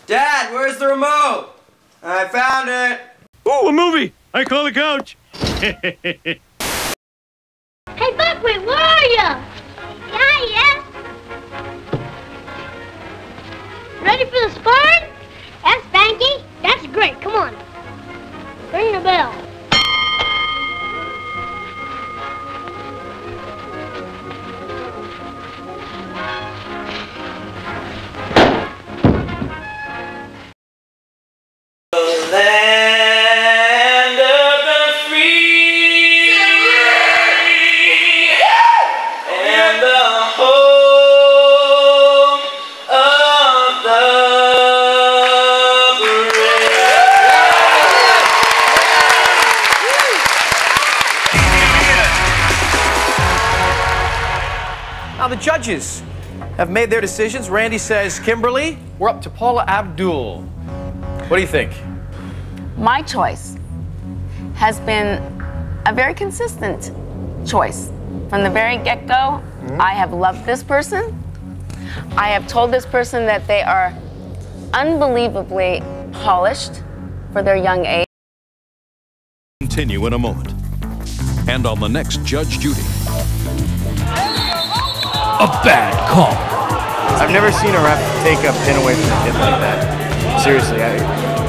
Dad, where's the remote? I found it. Oh, a movie. I call the couch. Hey, Buckwheat, where are you? Yeah. Ready for the sparring? That's Spanky. That's great. Come on. Ring the bell. Land of the free and the home of the brave. Now the judges have made their decisions. Randy says Kimberly. We're up to Paula Abdul. What do you think? My choice has been a very consistent choice. From the very get-go, I have loved this person. I have told this person that they are unbelievably polished for their young age. Continue in a moment. And on the next Judge Judy. A bad call. I've never seen a ref take a pin away from a kid like that. Seriously, I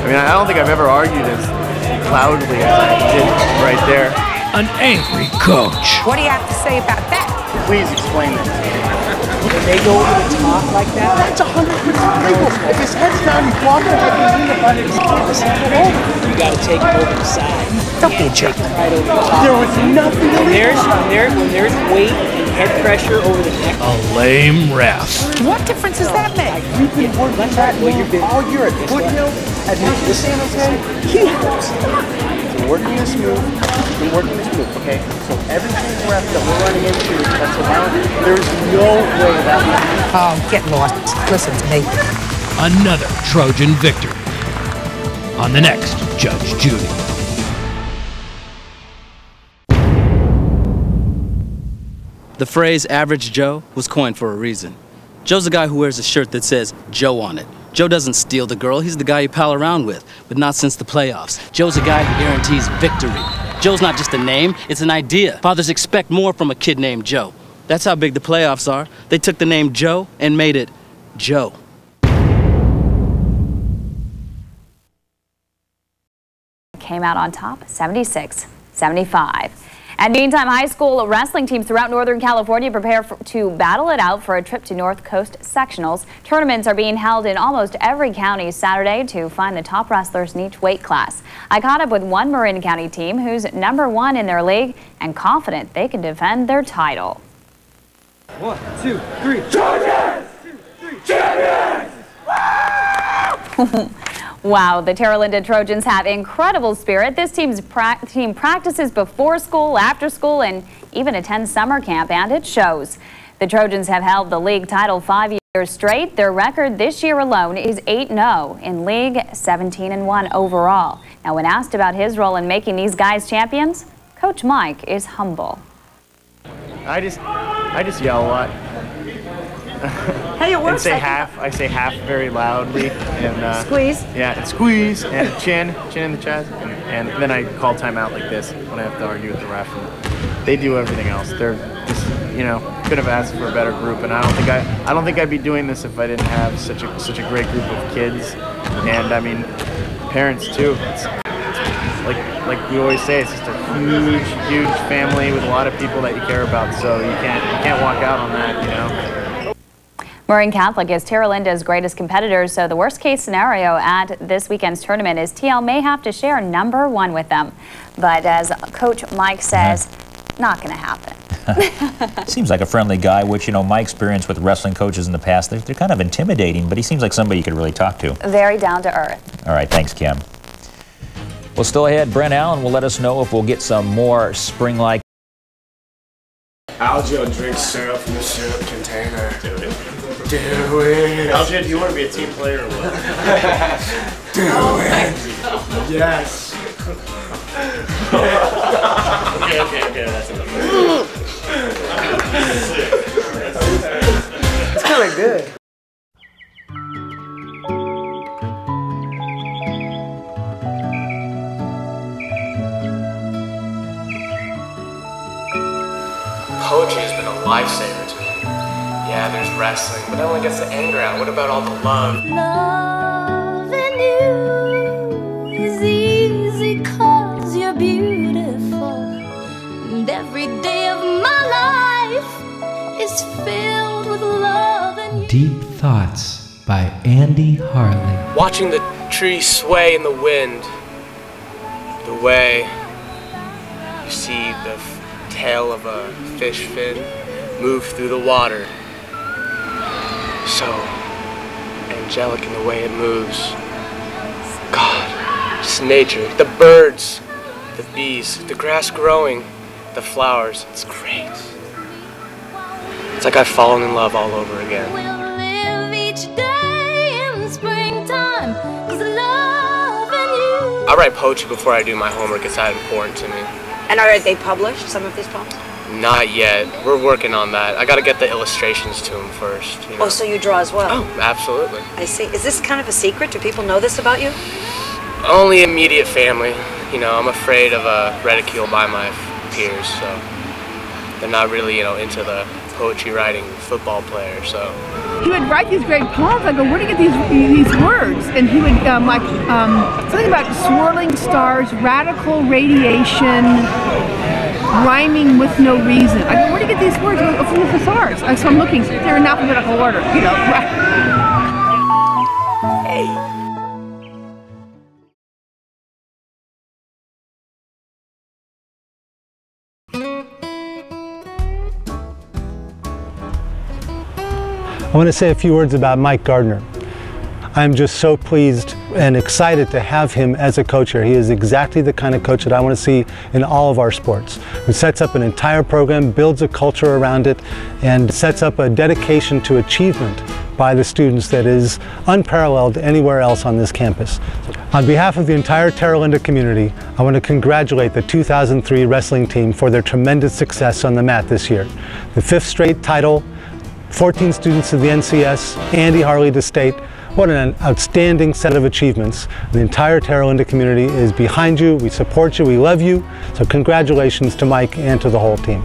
mean, I don't think I've ever argued as loudly as I did right there. An angry coach. What do you have to say about that? Please explain that. When they go over the top like that, that's 100% legal. If his head's down, you block it, like you lean up on it, you got to take him over the side. Don't be a jerk. Right over the top. There was nothing. When there's weight and head pressure over the neck. A lame ref. What difference does that make? You've been working that way. You've been all year at Foothill, at this San Jose. He has. We're working this move. We're working this move, okay? So every single ref that we're running into that's allowed, there's no way that we can. Oh, get lost. Listen to me. Another Trojan victory. On the next Judge Judy. The phrase Average Joe was coined for a reason. Joe's a guy who wears a shirt that says Joe on it. Joe doesn't steal the girl, he's the guy you pal around with, but not since the playoffs. Joe's a guy who guarantees victory. Joe's not just a name, it's an idea. Fathers expect more from a kid named Joe. That's how big the playoffs are. They took the name Joe and made it Joe. Came out on top, 76-75. And meantime, high school wrestling teams throughout Northern California prepare to battle it out for a trip to North Coast Sectionals. Tournaments are being held in almost every county Saturday to find the top wrestlers in each weight class. I caught up with one Marin County team who's #1 in their league and confident they can defend their title. 1, 2, 3. Trojans! 2, 3. Champions! Wow, the Terra Linda Trojans have incredible spirit. This team practices before school, after school, and even attends summer camp, and it shows. The Trojans have held the league title 5 years straight. Their record this year alone is 8-0 in league, 17-1 overall. Now, when asked about his role in making these guys champions, Coach Mike is humble. I just yell a lot. Hey, it works. I say half very loudly and squeeze. Yeah, and squeeze and chin in the chest, and then I call timeout like this when I have to argue with the ref. And they do everything else. They're just, could have asked for a better group, and I don't think I'd be doing this if I didn't have such a great group of kids, and I mean parents too. It's like we always say, it's just a huge family with a lot of people that you care about. So you can't walk out on that, Marin Catholic is Terra Linda's greatest competitors, so the worst-case scenario at this weekend's tournament is TL may have to share #1 with them. But as Coach Mike says, not going to happen. Seems like a friendly guy, which, my experience with wrestling coaches in the past, they're kind of intimidating, but he seems like somebody you could really talk to. Very down to earth. All right, thanks, Kim. Well, still ahead, Brent Allen will let us know if we'll get some more spring-like. Aljo drinks syrup from the syrup container. Do it. Aljo, do you want to be a team player or what? Do it. Yes. Okay, that's enough. It's kind of good. lifesaver to me. Yeah, there's wrestling, but that only gets the anger out. What about all the love? Loving you is easy 'cause you're beautiful. And every day of my life is filled with love and you. Deep Thoughts by Andy Harley. Watching the trees sway in the wind, the way you see the tail of a fish fin move through the water. So angelic in the way it moves. God, just nature. The birds, the bees, the grass growing, the flowers. It's great. It's like I've fallen in love all over again. We'll live each day in springtime, 'cause loving you. I write poetry before I do my homework. It's that important to me. And are they published, some of these poems? Not yet. We're working on that. I gotta get the illustrations to them first. You know? Oh, so you draw as well? Oh, absolutely. I see. Is this kind of a secret? Do people know this about you? Only immediate family. You know, I'm afraid of ridicule by my peers, so they're not really, into the poetry writing football player, so. He would write these great poems. I go, where do you get these words? And he would something about swirling stars, radical radiation, rhyming with no reason. I go, where do you get these words? He goes, from the thesaurus. So I'm looking. They're in alphabetical order. Hey. I want to say a few words about Mike Gardner. I'm just so pleased and excited to have him as a coach here. He is exactly the kind of coach that I want to see in all of our sports, who sets up an entire program, builds a culture around it, and sets up a dedication to achievement by the students that is unparalleled anywhere else on this campus. On behalf of the entire Terra Linda community, I want to congratulate the 2003 wrestling team for their tremendous success on the mat this year. The 5th straight title, 14 students of the NCS, Andy Harley to state. What an outstanding set of achievements. The entire Terra Linda community is behind you. We support you. We love you. So congratulations to Mike and to the whole team.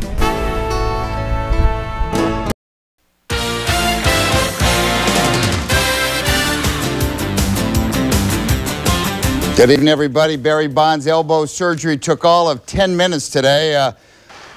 Good evening, everybody. Barry Bonds' elbow surgery took all of 10 minutes today.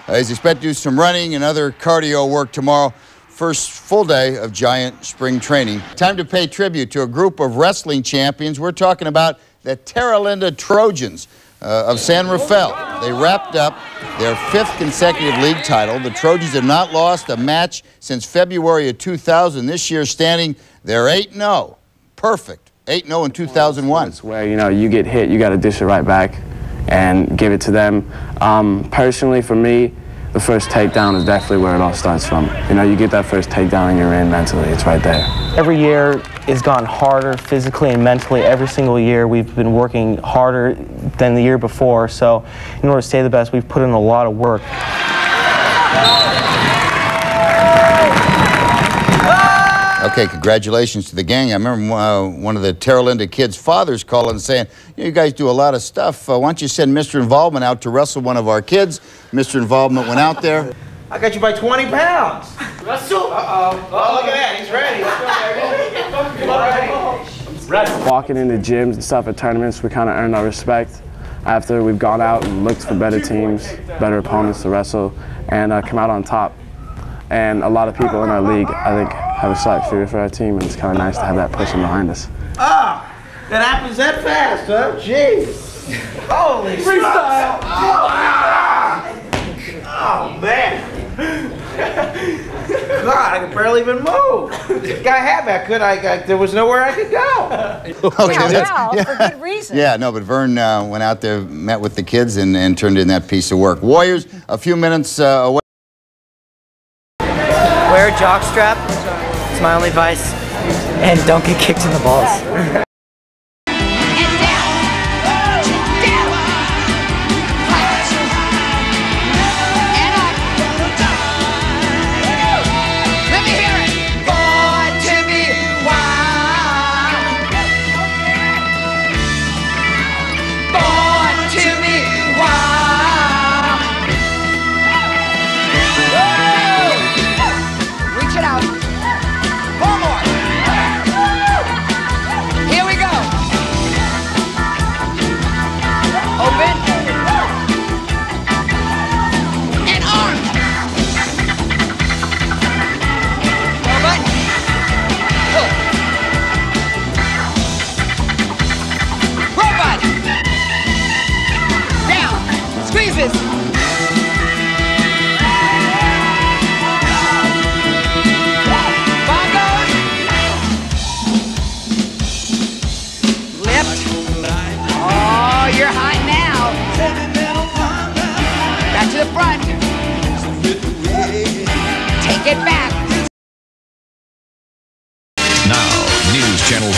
He's expected to do some running and other cardio work tomorrow. First full day of Giant spring training. Time to pay tribute to a group of wrestling champions. We're talking about the Terra Linda Trojans of San Rafael. They wrapped up their 5th consecutive league title. The Trojans have not lost a match since February of 2000. This year standing, they're 8-0. Perfect. 8-0 in 2001. It's where, you get hit, you got to dish it right back and give it to them. Personally, for me, the first takedown is definitely where it all starts from. You get that first takedown and you're in mentally, it's right there. Every year has gone harder physically and mentally. Every single year we've been working harder than the year before. So in order to stay the best, we've put in a lot of work. Okay, congratulations to the gang. I remember one of the Terra Linda kids' fathers calling and saying, you guys do a lot of stuff. Why don't you send Mr. Involvement out to wrestle one of our kids? Mr. Involvement went out there. I got you by 20 pounds. Wrestle. Uh-oh. Oh, look at that. He's ready. Walking into gyms and stuff at tournaments, we kind of earned our respect after we've gone out and looked for better teams, better opponents to wrestle, and come out on top. And a lot of people in our league, I think, have a slight fear for our team, and it's kind of nice to have that pushing behind us. Ah, that happens that fast, huh? Jeez. Holy freestyle. Oh, man. God, I could barely even move. This guy had me. There was nowhere I could go. Okay, for good reason. Yeah, no, but Vern went out there, met with the kids, and turned in that piece of work. Warriors, a few minutes away. Wear a jockstrap. It's my only advice. And don't get kicked in the balls.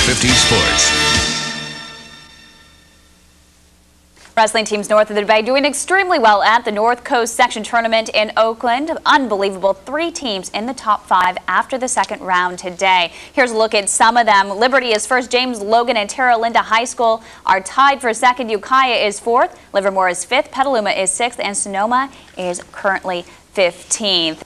50 Sports. Wrestling teams north of the Bay doing extremely well at the North Coast Section Tournament in Oakland. Unbelievable. 3 teams in the top 5 after the second round today. Here's a look at some of them. Liberty is first. James Logan and Terra Linda High School are tied for second. Ukiah is 4th. Livermore is 5th. Petaluma is 6th. And Sonoma is currently 15th.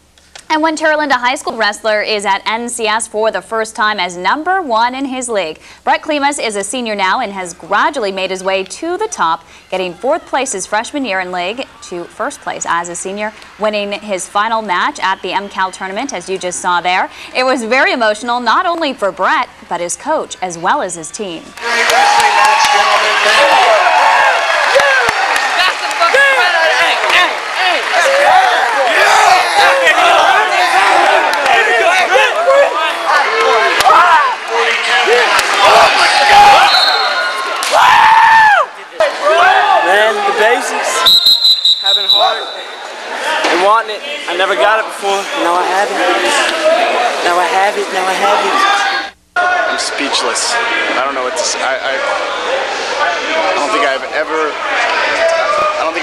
And one Terra Linda High School wrestler is at NCS for the first time as #1 in his league. Brett Klimas is a senior now and has gradually made his way to the top, getting 4th place his freshman year in league to 1st place as a senior, winning his final match at the MCAL tournament, as you just saw there. It was very emotional, not only for Brett, but his coach as well as his team. Great wrestling match, gentlemen. Thank you. Man, the basics, having heart and wanting it. I never got it before. Now I have it. Now I have it. Now I have it. I'm speechless. I don't know what to say. I don't think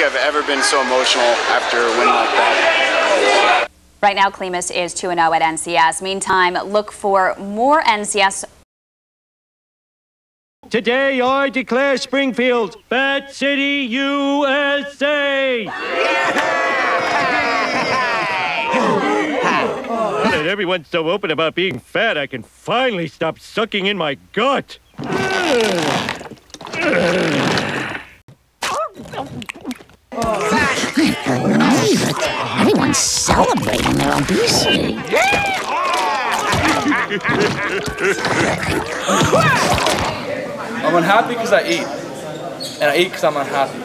I've ever been so emotional after a win like that. Right now, Klimas is 2-0 at NCS. Meantime, look for more NCS. Today I declare Springfield Fat City, USA! Now that everyone's so open about being fat, I can finally stop sucking in my gut. I couldn't believe it. Everyone's celebrating their obesity. I'm unhappy because I eat. And I eat because I'm unhappy.